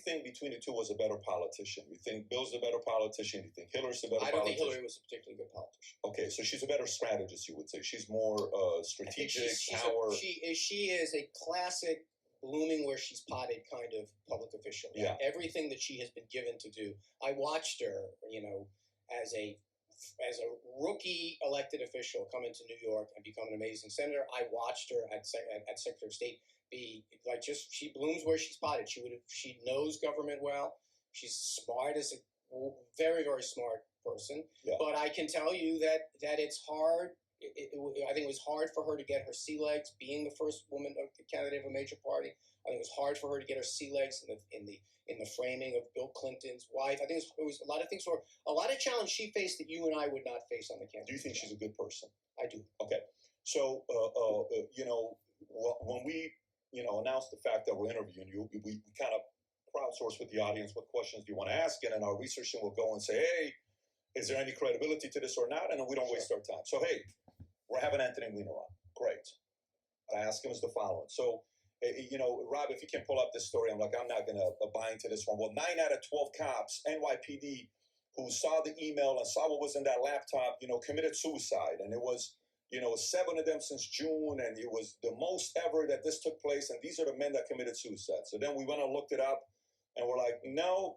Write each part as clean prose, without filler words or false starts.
think between the two was a better politician? You think Bill's a better politician? You think Hillary's a better politician? I don't think Hillary was a particularly good politician. Okay, so she's a better strategist, you would say. She's more strategic, she is a classic blooming where she's potted kind of public official. Yeah. Everything that she has been given to do. I watched her, as a rookie elected official come into New York and become an amazing senator. I watched her at Secretary of State be like she blooms where she's potted. She knows government well. She's smart as a very, very smart person. Yeah. But I can tell you that it's hard. I think it was hard for her to get her sea legs, being the first woman candidate of a major party. I think it was hard for her to get her sea legs in the framing of Bill Clinton's wife. I think it was a lot of things a lot of challenge she faced that you and I would not face on the campaign. Do you think she's a good person? I do. Okay. So, when we, announced the fact that we're interviewing you, we kind of crowdsource with the audience what questions do you want to ask, and then our research team will go and say, hey, is there any credibility to this or not? And then we don't waste our time. So, hey, we're having Anthony Wiener on. Great. I ask him as the following. So, Rob, if you can pull up this story, I'm not going to buy into this one. Well, 9 out of 12 cops, NYPD, who saw the email and saw what was in that laptop, committed suicide. And it was, 7 of them since June, and it was the most ever that this took place. And these are the men that committed suicide. So then we went and looked it up, and we're like, no,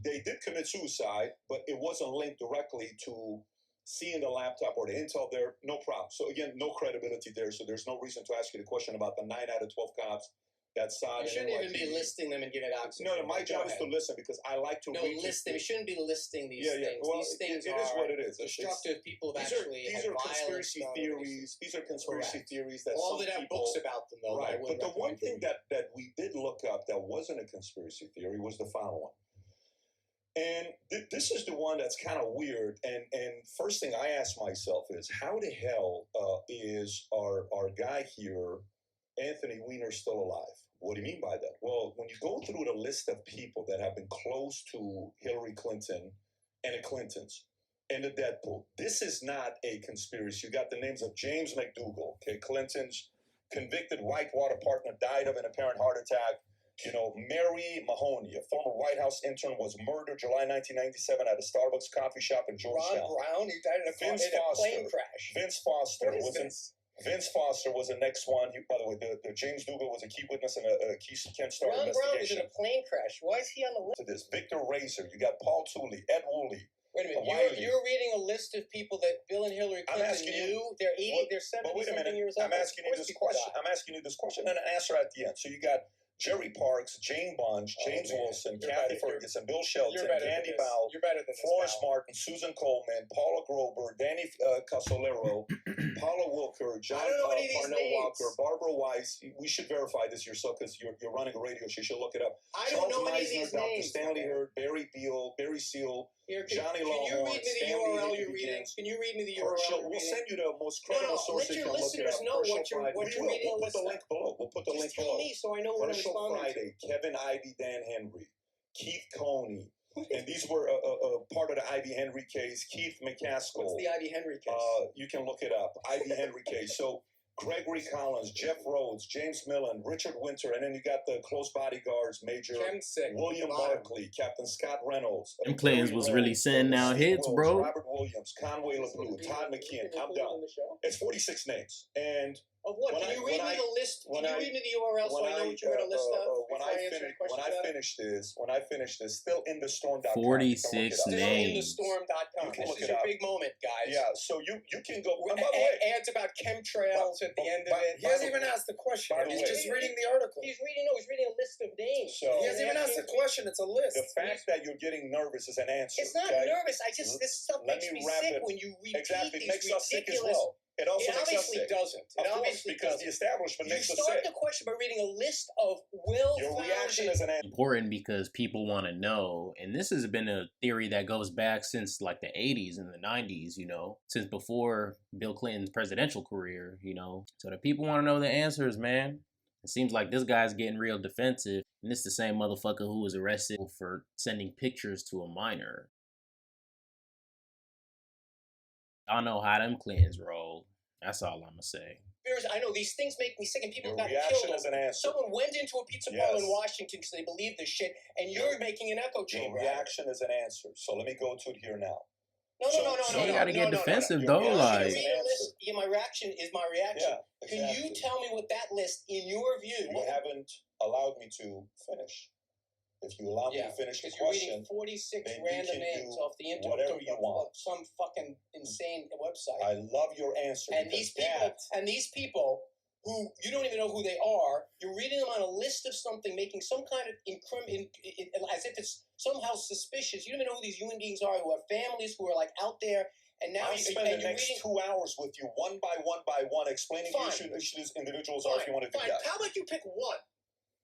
they did commit suicide, but it wasn't linked directly to seeing the laptop or the intel there. No problem. So again, no credibility there. So there's no reason to ask you the question about the 9 out of 12 cops that saw it. You shouldn't even be listing them and giving oxygen. No, my job is to listen because I like to read. No, list them. You shouldn't be listing these things. Well, these things it is what it is. Destructive. People have these are conspiracy theories. These are conspiracy theories that all that have books about them, though. Right. But the one thing that we did look up that wasn't a conspiracy theory was the following. And this is the one that's kind of weird. And first thing I ask myself is, how the hell is our guy here, Anthony Wiener, still alive? What do you mean by that? Well, when you go through the list of people that have been close to Hillary Clinton and the Clintons and the Deadpool, this is not a conspiracy. You got the names of James McDougal, okay, Clinton's convicted Whitewater partner, died of an apparent heart attack. Mary Mahoney, a former White House intern, was murdered July 1997 at a Starbucks coffee shop in Georgetown. Ron Brown, he died in a plane crash. Vince Foster was the next one. By the way, the James Dougal was a key witness and a key star Ron investigation. Brown was in a plane crash. Why is he on the list? To this, Victor Razor, you got Paul Tooley, Ed Woolley. Wait a minute, you're reading a list of people that Bill and Hillary Clinton knew. They're 70-something years old. I'm asking you this question and an answer at the end. So you got Jerry Parks, Jane Bunch, James Wilson, Kathy Ferguson, Bill Shelton, Candy Bowell, Florence Martin, Susan Coleman, Paula Grover, Danny Casolero, Paula Wilker, John Parnell Walker, Barbara Weiss. We should verify this yourself because you're running a radio show. You should look it up. I don't know any of these Dr. names. Stanley Hurd, Barry Beal, Barry Seal, Johnny Can you Longhorn, read me the URL you're reading? Can you read me the URL? We'll send you the most credible source. Let your listeners know what you're reading. We'll put the link below. Just tell me so I know what I'm responding Friday, to. Kevin Ivey, Dan Henry, Keith Coney, and these were part of the Ivy Henry case. Keith McCaskill. What's the Ivy Henry case? You can look it up. Ivy Henry case. So Gregory Collins, Jeff Rhodes, James Millen, Richard Winter, and then you got the close bodyguards, Major William Barkley, Captain Scott Reynolds. Them Clintons was really sending out hits, bro. Robert Williams, Conway LeBlue, Todd McKeon. I'm done. It's 46 names. And of what? Can you read me the list? Can you read me the URL so I know what you're going to list up? When I finish this, still in the storm.com. 46 names. Still in the storm.com. This is your big moment, guys. Yeah, so you can go. By the way, ads about chemtrails at the end of it. He hasn't even asked the question. He's just reading the article. He's reading a list of names. So, he hasn't even asked the question. It's a list. The fact that you're getting nervous is an answer. It's not nervous. This stuff makes me sick when you repeat Exactly. It makes us sick as ridiculous. well. It also makes us obviously sick. doesn't. It Of course, obviously because doesn't. the establishment makes us You sick. start the question by reading a list of well-founded... Your reaction is an answer. Important because people want to know, and this has been a theory that goes back since like the 80s and the 90s, since before Bill Clinton's presidential career, So the people want to know the answers, man. It seems like this guy's getting real defensive, and this is the same motherfucker who was arrested for sending pictures to a minor. I don't know how them Clintons roll. That's all I'm gonna say. I know these things make me sick, and people Your got reaction killed. is an answer. Someone went into a pizza parlor in Washington because they believe this shit, and you're making an echo chamber. Your reaction is an answer. So let me go to it here now. No. You gotta get defensive Your though. reaction Like, is an answer. Yeah, my reaction is my reaction. Yeah, Can you exactly. tell me what that list, in your view? You haven't allowed me to finish. If you allow me to finish the because you're reading question, 46 then you random can names do off the internet, whatever you want. some fucking insane website. I love your answer. And these people who you don't even know who they are, you're reading them on a list of something, making some kind of as if it's somehow suspicious. You don't even know who these human beings are, who have families, who are like out there. And now I'll spend the next 2 hours with you, one by one, explaining the issues individuals are. If you want to do that, how about you pick one?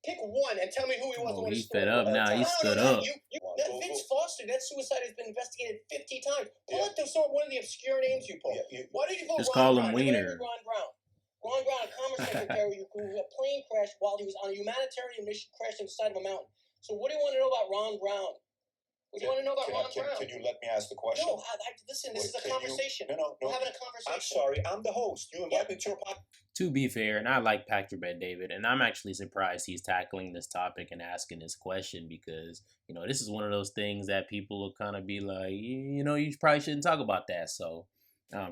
Pick one and tell me who he was. oh, he fed up now. He stood up. Vince Foster, that suicide has been investigated 50 times. Pull out one of the obscure names you pulled. Why did you pull Just Ron call him Brown? Wiener. Ron Brown, a commerce secretary who a plane crashed while he was on a humanitarian mission, crashed on the side of a mountain. So what do you want to know about Ron Brown? What do you want to know about Ron Brown? Can you let me ask the question? No, listen, this is a conversation. No. We're having a conversation. I'm sorry, I'm the host. You invite me to your podcast. To be fair, and I like Patrick Bet David, and I'm actually surprised he's tackling this topic and asking this question because, you know, this is one of those things that people will kind of be like, you know, you probably shouldn't talk about that. So,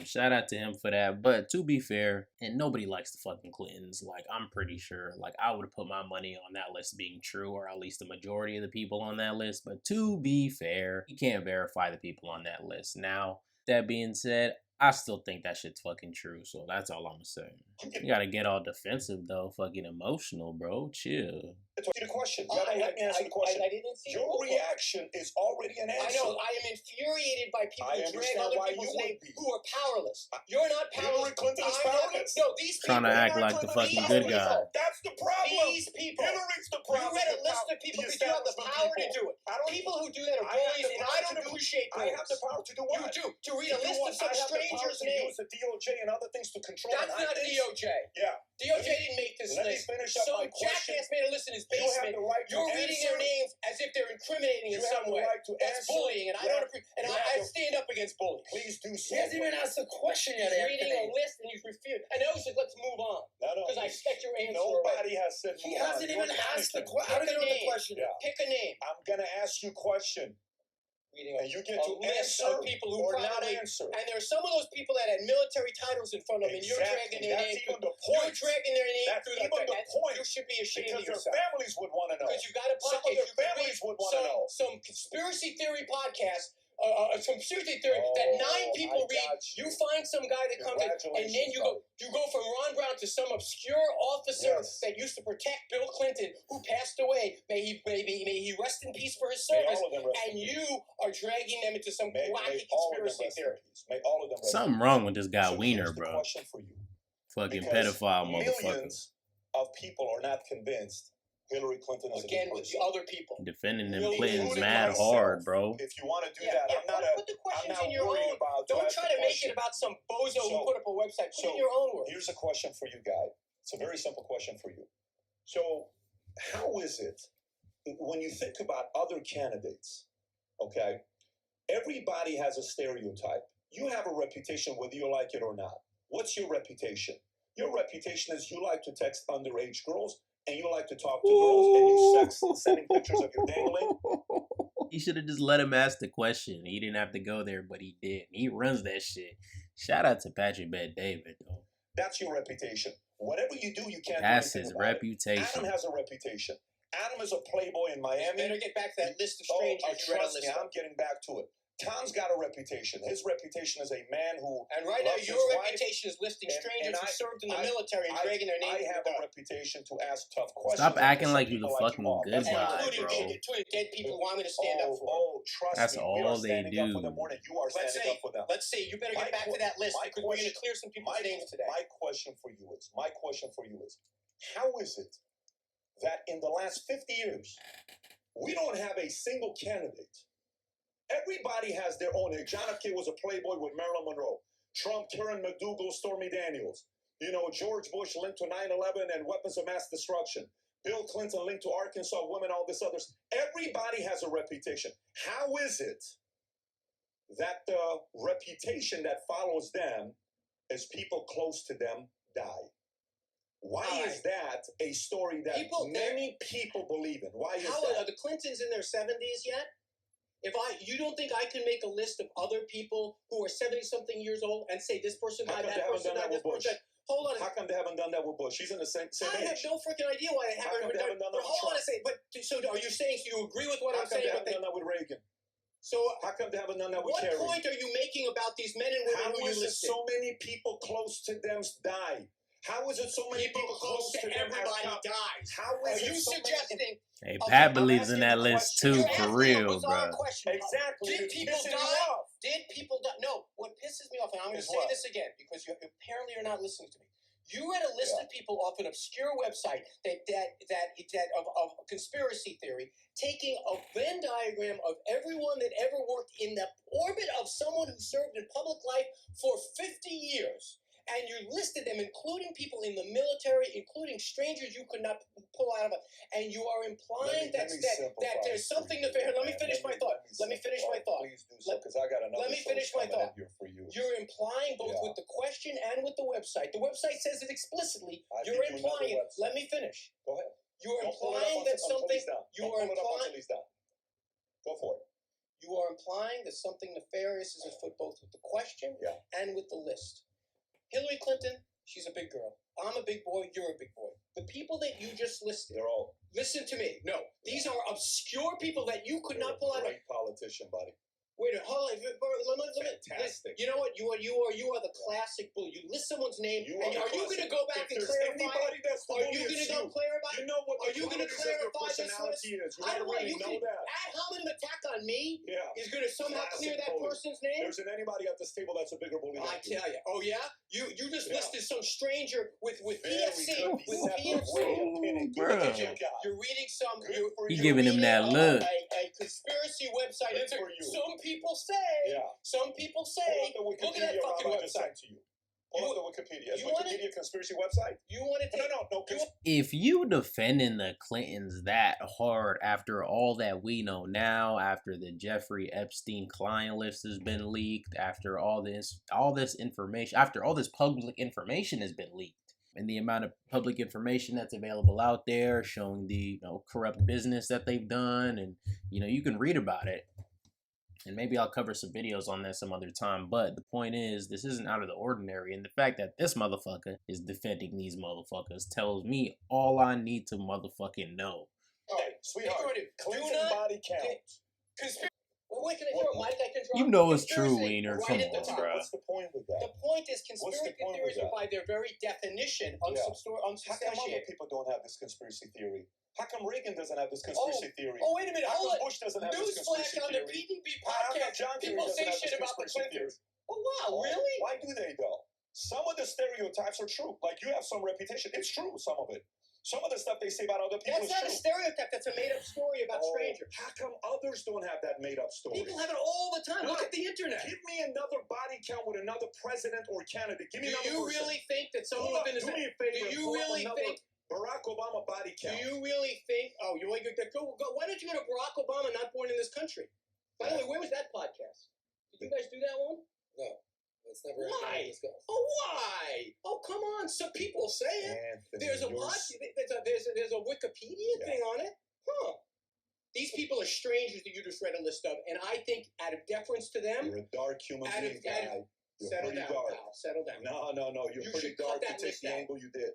shout out to him for that. But to be fair, and nobody likes the fucking Clintons. Like, I'm pretty sure, like, I would have put my money on that list being true, or at least the majority of the people on that list. But to be fair, you can't verify the people on that list. Now, that being said, I still think that shit's fucking true, so that's all I'm saying. You gotta get all defensive, though. Fucking emotional, bro. Chill. It's the question. Let me answer the question. I didn't see your reaction is already an answer. I know. I am infuriated by people who drag other people's names who are powerless. You're not powerless. Hillary Clinton is powerless. No, these people. Trying to act like the fucking good guy. That's the problem. These people. Hillary's the problem. You read a list of people because you have the power to do it. People who do that are bullies, and I don't appreciate bullies. I have the power to do what? You do. To read a list of some stranger's names. I have the power to use the DOJ and other things to control. That's not DOJ. Yeah. DOJ didn't make this list. Let me finish up my question. Jackass made a list in his basement. You're reading their names as if they're incriminating in some way. That's bullying, and I don't appreciate. And I stand up against bullying. Please do so. He hasn't even asked the question yet. He's reading a list and he's refused. I know he said, "Let's move on," because I expect your answer. Nobody has said move on. He hasn't even asked the question. I don't even know the question. Pick a name. I'm gonna ask you a question. And you get to list answer of people who or probably not answer. And there are some of those people that had military titles in front of them, and you're dragging their name. Even the You're point. dragging their name That's through even the point. You should be ashamed of because yourself. their families would want to know. Because you got a Some podcast. of their families would want to know. Some conspiracy theory podcast. Some conspiracy theory that 9 people read. You find some guy that comes in, and then you go from Ron Brown to some obscure officer that used to protect Bill Clinton, who passed away. May he rest in peace for his service. And you are dragging them into some wacky conspiracy theory. May all of them. Something wrong with this guy Wiener, bro. Question for you. Fucking pedophile motherfucker. Millions of people are not convinced Hillary Clinton is again with the other people defending them Clintons mad hard, bro. If you want to do that, I'm not put the questions I'm not in your worried own. about. Don't try to make it about some bozo who put up a website. Put it in your own words. Here's a question for you, guy. It's a very simple question for you. So, how is it when you think about other candidates? Okay, everybody has a stereotype. You have a reputation whether you like it or not. What's your reputation? Your reputation is you like to text underage girls. And you like to talk to girls, and you sending pictures of your dangling. He should have just let him ask the question. He didn't have to go there, but he did. He runs that shit. Shout out to Patrick Bet David, though. That's your reputation. Whatever you do, you can't. That's his reputation. Adam has a reputation. Adam is a playboy in Miami. You better get back to that list of strangers. Trust me, I'm getting back to it. Tom's got a reputation. His reputation is a man who. And right now, your reputation is listing strangers who served in the military and dragging their names. I have a reputation to ask tough questions. Stop acting like you're the fucking good guy, bro. Including dead people who want me to stand up for. Oh, trust me. That's all they do. You are standing up for them. Let's see. You better get back to that list because we're going to clear some people's names today. My question for you is, how is it that in the last 50 years, we don't have a single candidate? Everybody has their own. John F. Kennedy was a playboy with Marilyn Monroe. Trump, Karen McDougal, Stormy Daniels. You know, George Bush linked to 9/11 and weapons of mass destruction. Bill Clinton linked to Arkansas women, all this others. Everybody has a reputation. How is it that the reputation that follows them is people close to them die. Why All is that a story that many people believe in? Why is that? Are the Clintons in their 70s yet? You don't think I can make a list of other people who are 70-something years old and say this person died, that person died, this person died? Hold on. How come they haven't done that with Bush? He's in the same age. I have no freaking idea why they haven't done that. But hold on a second. But so are you saying you agree with what I'm saying? How come they haven't done that with Reagan? So how come they haven't done that with Kerry? What point are you making about these men and women who you listed? So many people close to them die. How is it so many people close to them everybody dies? How is you suggesting? Hey, Pat believes in that list too, for real, bro. Exactly. Did people die? Did people die? No. What pisses me off, and I'm going to say this again because you apparently you're not listening to me. You read a list of people off an obscure website that of conspiracy theory, taking a Venn diagram of everyone that ever worked in the orbit of someone who served in public life for 50 years. And you listed them, including people in the military, including strangers you could not pull out of it. And you are implying that there's something to fair. Let me finish my thought. Please do so, because I got another. Let me finish my thought. For you. You're implying both with the question and with the website. The website says it explicitly. You're implying it. Let me finish. Go ahead. You're implying that something. You are implying. Go for it. You are implying that something nefarious is afoot both with the question and with the list. Hillary Clinton, she's a big girl. I'm a big boy. You're a big boy. The people that you just listed, they're all. Listen to me. No, these are obscure people that you could not pull out. Great politician, buddy. Wait a minute, hold on. Fantastic. You know what? You are the classic bully. You list someone's name, and are you going to go back and clarify? Are you going to go clarify? You know what? Are you going to clarify this list? I don't want you to that. ad hominem attack on me. Is going to somehow clear that person's name. There isn't anybody at this table that's a bigger bully. I tell you. Oh yeah. You just listed some stranger with PFC. With PFC. You're reading some. He's giving him that look. A conspiracy website. Some people say. Some people say. Look at that fucking website. Pull up the Wikipedia. Is Wikipedia a conspiracy website? You want to take... No. If you defending the Clintons that hard after all that we know now, after the Jeffrey Epstein client list has been leaked, after all this information, after all this public information has been leaked, and the amount of public information that's available out there showing the corrupt business that they've done, and you can read about it. And maybe I'll cover some videos on that some other time. But the point is, this isn't out of the ordinary. And the fact that this motherfucker is defending these motherfuckers tells me all I need to motherfucking know. Hey, sweetheart, Clinton body count. Wait, can I throw a mic I can drop? You know it's true, Wiener. Right Come on, bro. What's the point with that? The point is conspiracy theories are by their very definition unsubstantiated. How come other people don't have this conspiracy theory? How come Reagan doesn't have this conspiracy theory? Oh, wait a minute. How come Bush doesn't have this conspiracy theory? Newsflash on the PDB podcast. People say shit about the Clintons. Oh, wow. Really? Why do they, though? Some of the stereotypes are true. Like, you have some reputation. It's true, some of it. Some of the stuff they say about other people is true. That's not a stereotype. That's a made-up story about strangers. How come others don't have that made-up story? People have it all the time. Look at the internet. Give me another body count with another president or candidate. Give me another person. Do you really think that someone within Do me a favor. Do you really think... Barack Obama body count. Do you really think... Oh, why don't you go to Barack Obama not born in this country? By the way, where was that podcast? Did you guys do that one? No. It's never why? Oh, why? Oh, come on. Some people say it. There's a Wikipedia thing on it. Huh. These people are strangers that you just read a list of, and I think out of deference to them... You're a dark human being, guy. Settle down, pal. Settle down. No. You're pretty dark to take the angle you did.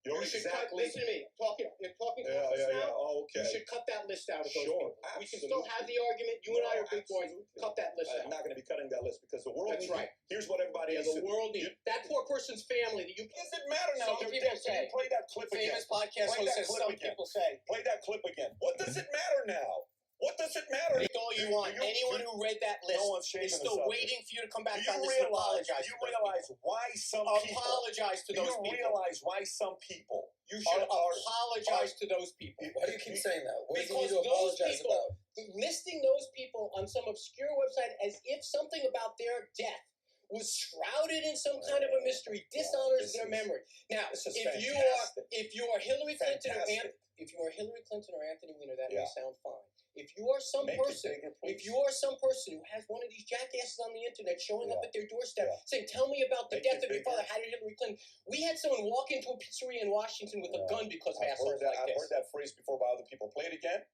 Listen to me. You're talking to us now. Oh, okay. You should cut that list out of those people. We can still have the argument. You and I are big boys. Cut that list out. I'm not going to be cutting that list because the world... That's right. Here's what everybody needs. The world needs. That poor person's family. Does it matter now? Some people say. Play that clip again. Famous podcast host says some people say. Play that clip again. What does it matter now? What does it matter? It's all you want. Anyone who read that list is still waiting for you to come back on this and apologize. Do you realize why some people... Apologize to those people. Do you realize why some people... You should apologize to those people. Why do you keep saying that? What do you because need to those apologize people, about? listing those people on some obscure website as if something about their death was shrouded in some kind of a mystery dishonors their memory. Now, if you are Hillary Clinton or Anthony Weiner, that may sound fine. If you are some Make it person, bigger, if please. you are some person who has one of these jackasses on the internet showing up Yeah. at their doorstep Yeah. saying, "Tell me about the Make death it of your bigger. father. How did Hillary Clinton?" We had someone walk into a pizzeria in Washington with a Yeah. gun because of I've assholes heard that. like I've this. heard that phrase before by other people. Play it again.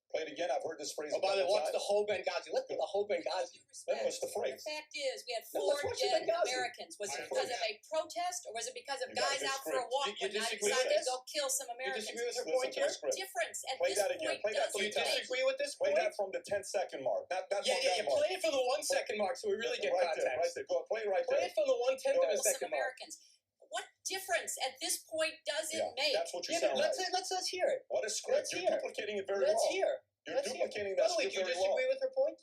Play it again. I've heard this phrase. Oh, a by the way, couple what's times. the whole Benghazi? Let's get the whole Benghazi. No, it's the phrase. The fact is, we had No, 4 let's watch the dead Benghazi. Americans. Was it I because heard of a protest, or was it because of You gotta guys get out for a script. walk You one night disagree with decided to this? go kill some You Americans? disagree with her Listen point to here? the script. Difference at Play this that again. point Play that doesn't three You times. make. disagree with this Play point? that from the 10-second mark. Not Yeah, from yeah, that yeah. mark. Play it from the 1 second mark so we really get right there. context. Right there. Go. Play it right Play there. it from the 1/10 of a Kill some second mark. Americans. What difference at this point does it Yeah, make? that's what you Yeah, sound but like. let's hear it. What is script? let's You're hear. duplicating it very Let's well. hear. You're Let's hear. duplicating By that the way, script do you very disagree well. with her point?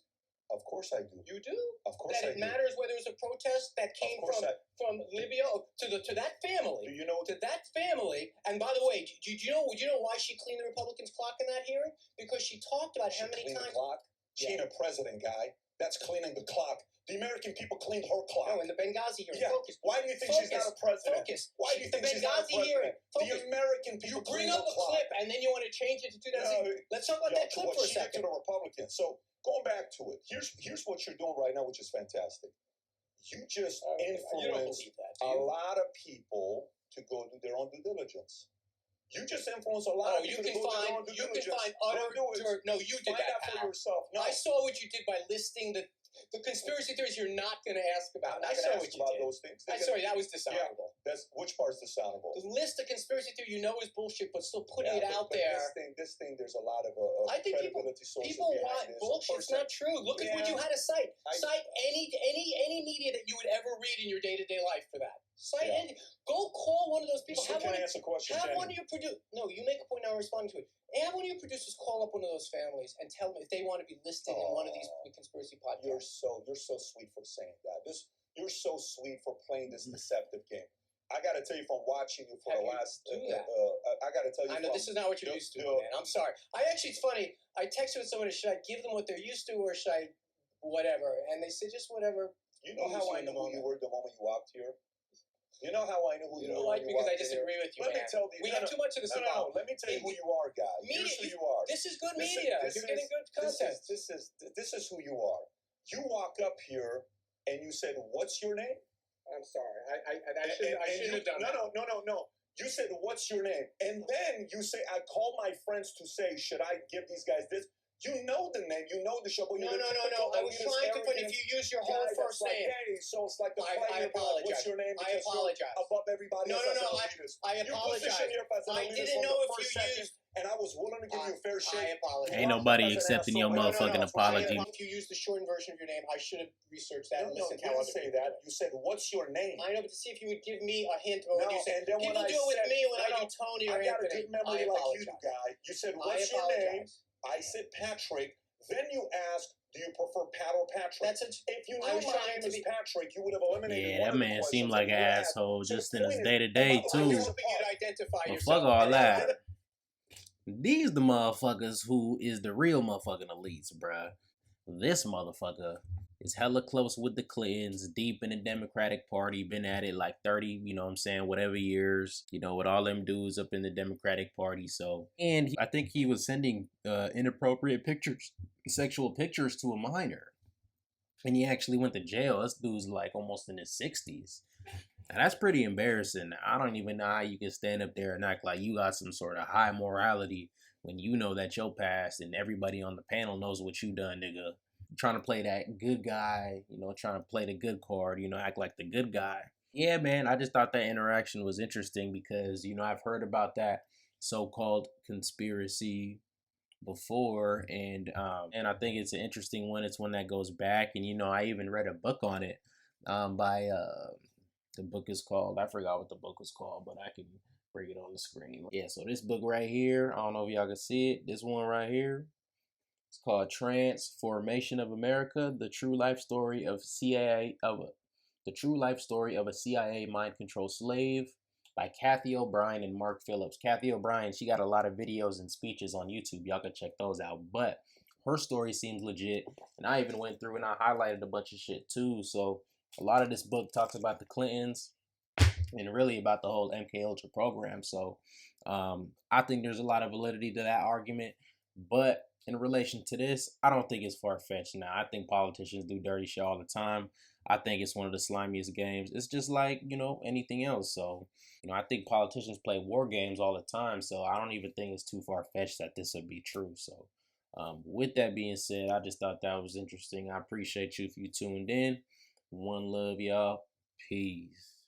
Of course I do. You do? Of course That I it do. matters whether it's a protest that came Of course from Libya to that family. Do you know? To that family, and by the way, do you know why she cleaned the Republicans' clock in that hearing? Because she talked about how She many cleaned the times. clock. She ain't a president, guy. That's cleaning the clock. The American people cleaned her clock. No, in the Benghazi hearing. Yeah. Focus. Why do you think she's not a president? Focus. Why do you The think she's not a Benghazi president? hearing. The Focus. American people You bring cleaned up her a clock. clip and then you want to change it to 2000. No, Let's talk about Yo, that clip what for a she did to second. the Republicans. So going back to it, here's what you're doing right now, which is fantastic. You just You don't influenced believe that, do a you? lot of people to go do their own due diligence. You just influence a lot Oh, of you people can to go do their own find due you can diligence. find Go utter do it. dirt. No, you did Find that, out for pal. yourself. No, I saw what you did by listing the conspiracy theories you're not going to ask about. I'm not I gonna saw ask what you about did. those things. I'm sorry, that was dishonorable. That's which part's dishonorable. The list of conspiracy theory you know is bullshit, but still putting Yeah, it out but there. This thing, there's a lot of I think credibility sources People behind want this. bullshit. It's not true. Look at what Yeah. you had to cite. I- Cite any media that you would ever read in your day-to-day life for that. Cite Yeah. any. Go call one of those You people. still can't answer questions. Have can one you? of your producers. No, you make a point now. I'm responding to it. Have one of your producers call up one of those families and tell them if they want to be listed in one of these conspiracy You're podcasts. so sweet for saying that. You're so sweet for playing this Mm-hmm. deceptive game. I got to tell you from watching you for Have the you last. do that? I got to tell you. I know this is not what you're used to, man. I'm sorry. It's funny. I texted with somebody. Should I give them what they're used to, or should I, whatever? And they said just whatever. You know how I in the knew who you moment. were the moment you walked here. You know how I knew who You you don't were like when me you because I walked in here? disagree with you, Let me man. tell you. We have too much of this No, about. let me tell you who you are, guy. Media- Here's who you are. This is good This is- media. this You're getting is- good content. This is who you are. You walk up here and you said, "What's your name?" I'm sorry. I And shouldn't you- have done that. No. You said, "What's your name?" And then you say, "I call my friends to say, should I give these guys this?" You know the name. You know the show. But No. you're the typical I was elitist, trying to put. If arrogant you use your guy whole that's first like, name, hey, so it's like the I fighting about apologize. what's your name I because you're apologize. above everybody No, else no, as no, an elitist. I You position apologize. here as an I elitist didn't from know the if you first second, used. and I was willing to give you a fair I shake. apologize. Ain't nobody accepting your motherfucking apology. If you used the shortened version of your name, I should have researched that No, and you listened to how didn't other say people that. do it. You said, "What's your name?" I know, but to see if you would give me a hint or No, what you said. and then when People I do it with said- me when I no, do Tony or I got a Anthony. good memory I like apologize. you, guy. You said, I "What's your name?" apologize. I said, "Patrick." Then you asked, "Do you prefer Pat or Patrick?" That's a. If you I knew was my trying name to was be- Patrick, you would have eliminated Yeah, one that of the man questions seemed that like you an asked. asshole So just the in his point is, day to day I'm I'm just too. hoping you'd identify But yourself. fuck all And that. These the motherfuckers who is the real motherfucking elites, bruh. This motherfucker is hella close with the Clintons, deep in the Democratic Party, been at it like 30, you know what I'm saying, whatever years, you know, with all them dudes up in the Democratic Party. So, and I think he was sending inappropriate pictures, sexual pictures to a minor. And he actually went to jail. This dude's like almost in his 60s. And that's pretty embarrassing. I don't even know how you can stand up there and act like you got some sort of high morality when you know that your past and everybody on the panel knows what you done, nigga. Trying to play that good guy, you know, trying to play the good card, you know, act like the good guy. Yeah, man, I just thought that interaction was interesting because, you know, I've heard about that so-called conspiracy before, and I think it's an interesting one. It's one that goes back, and, you know, I even read a book on it by the book is called, I forgot what the book was called, but I can bring it on the screen. Yeah, so this book right here, I don't know if y'all can see it. This one right here, it's called Transformation of America: The True Life Story of a CIA Mind Control Slave by Kathy O'Brien and Mark Phillips. Kathy O'Brien, she got a lot of videos and speeches on YouTube. Y'all can check those out. But her story seems legit, and I even went through and I highlighted a bunch of shit too. So a lot of this book talks about the Clintons and really about the whole MK Ultra program. So I think there's a lot of validity to that argument. But in relation to this, I don't think it's far fetched now. I think politicians do dirty shit all the time. I think it's one of the slimiest games. It's just like, anything else. So, I think politicians play war games all the time. So I don't even think it's too far fetched that this would be true. So, with that being said, I just thought that was interesting. I appreciate you if you tuned in. One love, y'all. Peace.